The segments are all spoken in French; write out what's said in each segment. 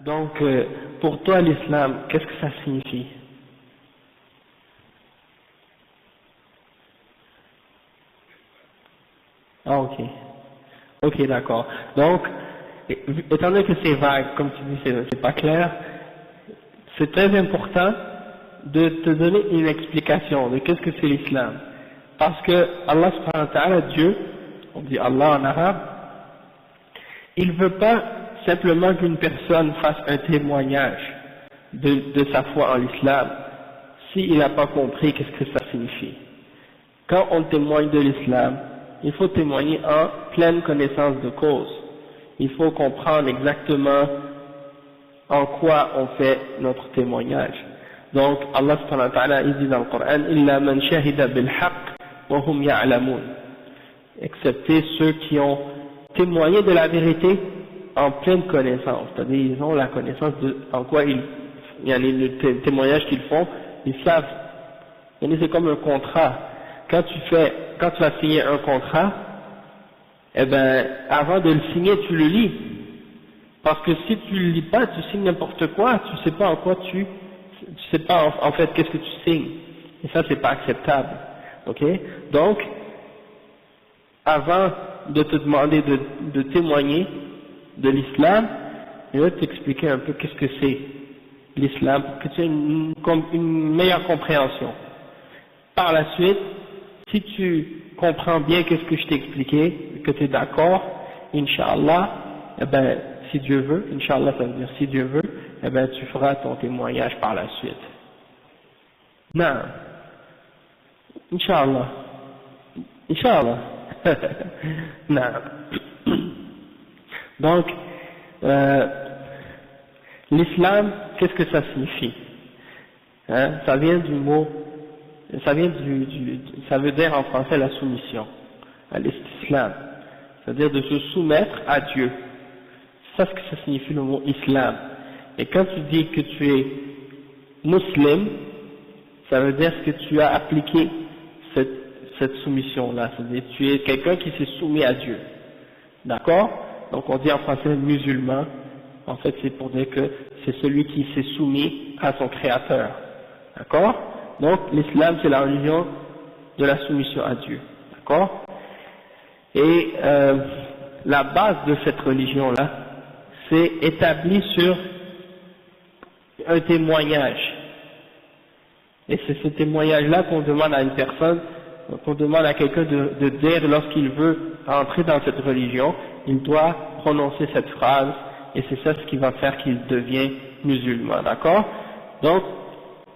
Donc, pour toi, l'islam, qu'est-ce que ça signifie? Ah, ok. Ok, d'accord. Donc, étant donné que c'est vague, comme tu dis, c'est pas clair, c'est très important de te donner une explication de qu'est-ce que c'est l'islam. Parce que Allah subhanahu wa ta'ala, Dieu, on dit Allah en arabe, il veut pas simplement qu'une personne fasse un témoignage de sa foi en l'islam s'il n'a pas compris qu'est-ce que ça signifie. Quand on témoigne de l'islam, il faut témoigner en pleine connaissance de cause. Il faut comprendre exactement en quoi on fait notre témoignage. Donc Allah subhanahu wa ta'ala il dit dans le Coran illa man shahida bil haqq wa hum ya'lamun, excepté ceux qui ont témoigné de la vérité en pleine connaissance, c'est-à-dire ils ont la connaissance de en quoi il y a le témoignage qu'ils font, ils savent. C'est comme un contrat. Quand tu vas signer un contrat, eh ben avant de le signer tu le lis, parce que si tu le lis pas, tu signes n'importe quoi, tu sais pas en quoi tu sais pas en fait qu'est-ce que tu signes, et ça c'est pas acceptable, ok? Donc avant de te demander de témoigner de l'islam, je vais t'expliquer un peu qu'est-ce que c'est l'islam pour que tu aies une meilleure compréhension. Par la suite, si tu comprends bien qu'est-ce que je t'ai expliqué, que tu es d'accord, Inch'Allah, eh ben, si Dieu veut, Inch'Allah ça veut dire si Dieu veut, eh ben, tu feras ton témoignage par la suite. Non. Inch'Allah. Inch'Allah. Non. Donc, l'islam, qu'est-ce que ça signifie? Hein? Ça vient du mot, ça veut dire en français la soumission, l'islam, c'est-à-dire de se soumettre à Dieu. C'est ce que ça signifie le mot islam. Et quand tu dis que tu es musulman, ça veut dire que tu as appliqué cette soumission-là, c'est-à-dire que tu es quelqu'un qui s'est soumis à Dieu. D'accord? Donc on dit en français musulman, en fait c'est pour dire que c'est celui qui s'est soumis à son créateur. D'accord? Donc l'islam c'est la religion de la soumission à Dieu. D'accord? Et la base de cette religion-là, c'est établi sur un témoignage. Et c'est ce témoignage-là qu'on demande à une personne, qu'on demande à quelqu'un de dire lorsqu'il veut entrer dans cette religion, il doit prononcer cette phrase, et c'est ça ce qui va faire qu'il devient musulman, d'accord? Donc,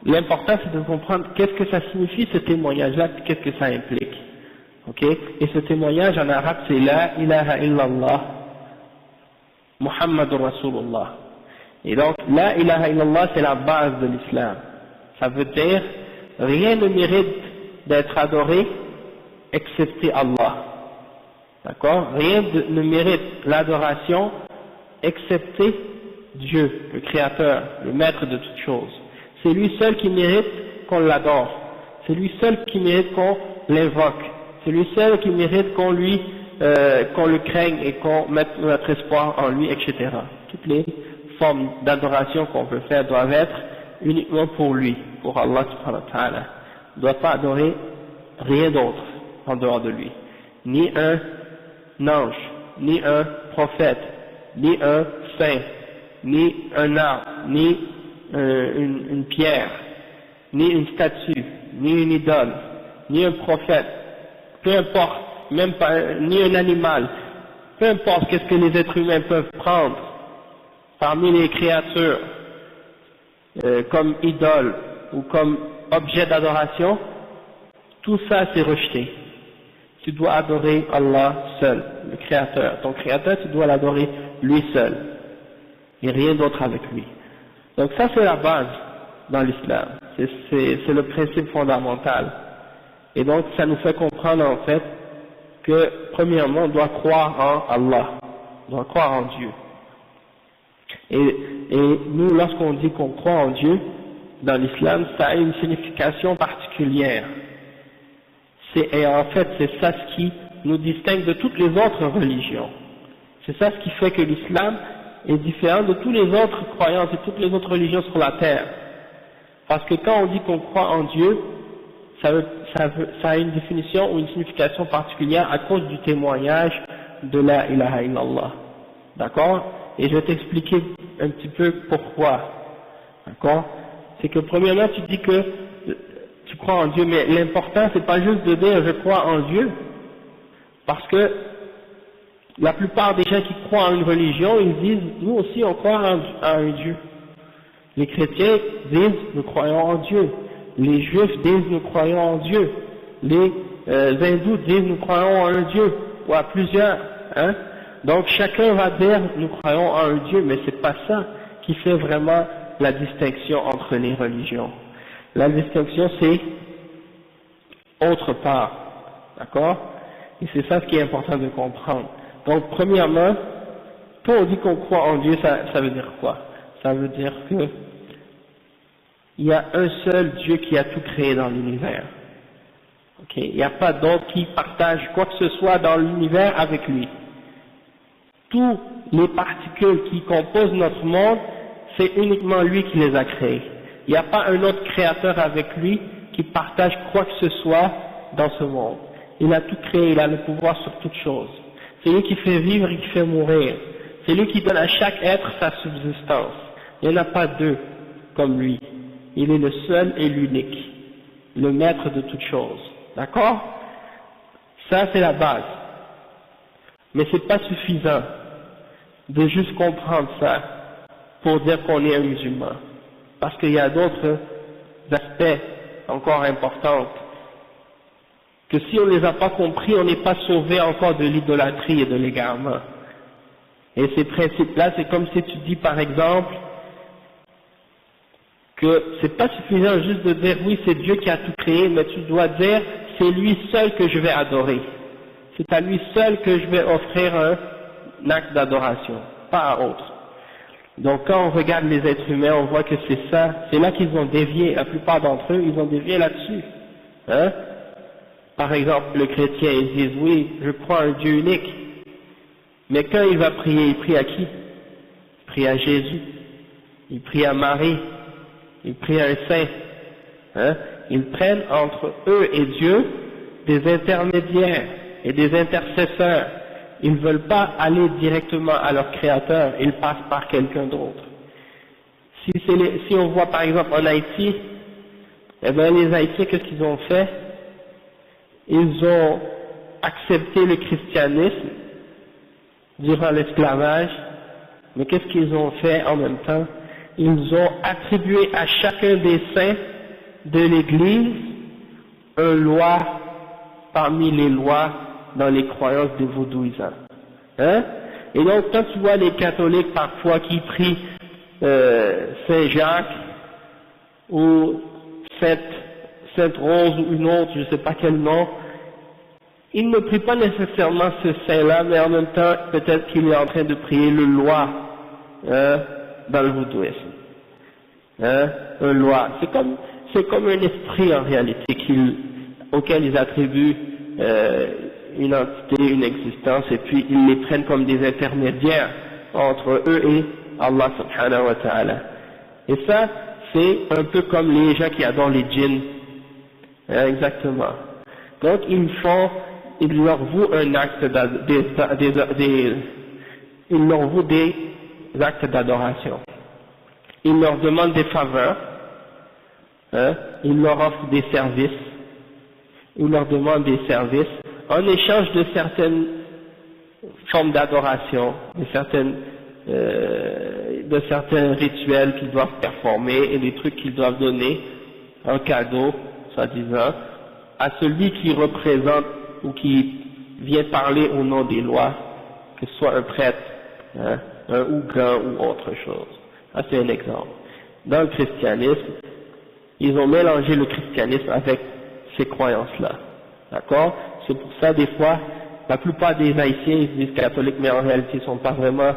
l'important c'est de comprendre qu'est-ce que ça signifie ce témoignage-là, et qu'est-ce que ça implique, ok? Et ce témoignage en arabe c'est La ilaha illallah, Muhammadur Rasulullah. Et donc, La ilaha illallah c'est la base de l'islam. Ça veut dire, rien ne mérite d'être adoré excepté Allah. D'accord? Rien ne mérite l'adoration excepté Dieu, le Créateur, le Maître de toutes choses. C'est lui seul qui mérite qu'on l'adore. C'est lui seul qui mérite qu'on l'invoque. C'est lui seul qui mérite qu'on le craigne et qu'on mette notre espoir en lui, etc. Toutes les formes d'adoration qu'on peut faire doivent être uniquement pour lui, pour Allah subhanahu wa ta'ala. On ne doit pas adorer rien d'autre en dehors de lui. Ni un ange, ni un prophète, ni un saint, ni un arbre, ni une pierre, ni une statue, ni une idole, ni un prophète, peu importe, même pas, ni un animal, peu importe qu'est-ce que les êtres humains peuvent prendre parmi les créatures comme idole ou comme objet d'adoration, tout ça c'est rejeté. Tu dois adorer Allah seul, le Créateur. Ton Créateur, tu dois l'adorer lui seul, et rien d'autre avec lui. Donc ça c'est la base dans l'islam, c'est le principe fondamental. Et donc ça nous fait comprendre en fait que premièrement on doit croire en Allah, on doit croire en Dieu. Et nous lorsqu'on dit qu'on croit en Dieu dans l'islam, ça a une signification particulière. Et en fait c'est ça ce qui nous distingue de toutes les autres religions. C'est ça ce qui fait que l'islam est différent de tous les autres croyances et toutes les autres religions sur la terre. Parce que quand on dit qu'on croit en Dieu, ça a une définition ou une signification particulière à cause du témoignage de la ilaha illallah. D'accord? Et je vais t'expliquer un petit peu pourquoi. D'accord? C'est que premièrement, tu dis que tu crois en Dieu, mais l'important c'est pas juste de dire je crois en Dieu, parce que la plupart des gens qui croient en une religion, ils disent nous aussi on croit en un Dieu. Les chrétiens disent nous croyons en Dieu, les juifs disent nous croyons en Dieu, les hindous disent nous croyons en un Dieu, ou à plusieurs, hein. Donc chacun va dire nous croyons en un Dieu, mais c'est pas ça qui fait vraiment la distinction entre les religions. La distinction c'est autre part, d'accord? Et c'est ça ce qui est important de comprendre. Donc premièrement, quand on dit qu'on croit en Dieu, ça veut dire quoi? Ça veut dire que il y a un seul Dieu qui a tout créé dans l'univers. Ok? Il n'y a pas d'autre qui partage quoi que ce soit dans l'univers avec lui. Toutes les particules qui composent notre monde, c'est uniquement lui qui les a créées. Il n'y a pas un autre créateur avec lui qui partage quoi que ce soit dans ce monde. Il a tout créé, il a le pouvoir sur toute chose. C'est lui qui fait vivre et qui fait mourir. C'est lui qui donne à chaque être sa subsistance. Il n'y en a pas deux comme lui. Il est le seul et l'unique, le maître de toute chose. D'accord? Ça c'est la base. Mais c'est pas suffisant de juste comprendre ça pour dire qu'on est un musulman. Parce qu'il y a d'autres aspects encore importants que si on ne les a pas compris, on n'est pas sauvé encore de l'idolâtrie et de l'égarement. Et ces principes-là, c'est comme si tu dis par exemple que c'est pas suffisant juste de dire oui c'est Dieu qui a tout créé, mais tu dois dire c'est lui seul que je vais adorer. C'est à lui seul que je vais offrir un acte d'adoration, pas à autre. Donc quand on regarde les êtres humains, on voit que c'est ça, c'est là qu'ils ont dévié, la plupart d'entre eux, ils ont dévié là-dessus. Hein? Par exemple, le chrétien, il dit oui, je crois en un Dieu unique. Mais quand il va prier, il prie à qui? Il prie à Jésus, il prie à Marie, il prie à un saint. Hein? Ils prennent entre eux et Dieu des intermédiaires et des intercesseurs. Ils ne veulent pas aller directement à leur créateur, ils passent par quelqu'un d'autre. Si on voit par exemple en Haïti, eh bien les Haïtiens, qu'est-ce qu'ils ont fait? Ils ont accepté le christianisme durant l'esclavage, mais qu'est-ce qu'ils ont fait en même temps? Ils ont attribué à chacun des saints de l'Église une loi parmi les lois dans les croyances des vaudouisants. Hein? Et donc quand tu vois les catholiques parfois qui prient Saint Jacques ou Sainte Rose ou une autre, je ne sais pas quel nom, il ne prie pas nécessairement ce saint-là, mais en même temps, peut-être qu'il est en train de prier le loi dans le vaudouisme. Un loi. C'est comme un esprit en réalité auquel ils attribuent une entité, une existence, et puis ils les prennent comme des intermédiaires entre eux et Allah subhanahu wa ta'ala. Et ça, c'est un peu comme les gens qui adorent les djinns. Exactement. Donc ils leur vouent un acte ils leur vouent des actes d'adoration. Ils leur demandent des faveurs, ils leur offrent des services, ils leur demandent des services en échange de certaines formes d'adoration, de certains rituels qu'ils doivent performer et des trucs qu'ils doivent donner en cadeau, soi-disant, à celui qui représente ou qui vient parler au nom des lois, que ce soit un prêtre, un ougan ou autre chose. Ça c'est un exemple. Dans le christianisme, ils ont mélangé le christianisme avec ces croyances-là. D'accord? C'est pour ça des fois, la plupart des Haïtiens ils disent catholiques, mais en réalité ils ne sont pas vraiment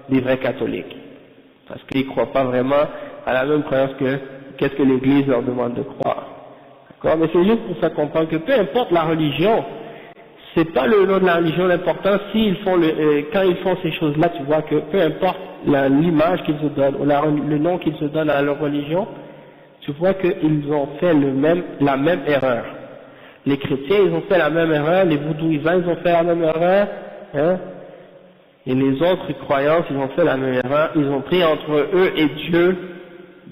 des vrais catholiques. Parce qu'ils ne croient pas vraiment à la même croyance que qu'est-ce que l'Église leur demande de croire. D'accord? Mais c'est juste pour ça qu'on comprend que peu importe la religion, c'est pas le nom de la religion l'important, quand ils font ces choses-là, tu vois que peu importe l'image qu'ils se donnent, ou le nom qu'ils se donnent à leur religion, tu vois qu'ils ont fait la même erreur. Les chrétiens, ils ont fait la même erreur, les voudouisants, ils ont fait la même erreur, hein, et les autres croyances, ils ont fait la même erreur, ils ont pris entre eux et Dieu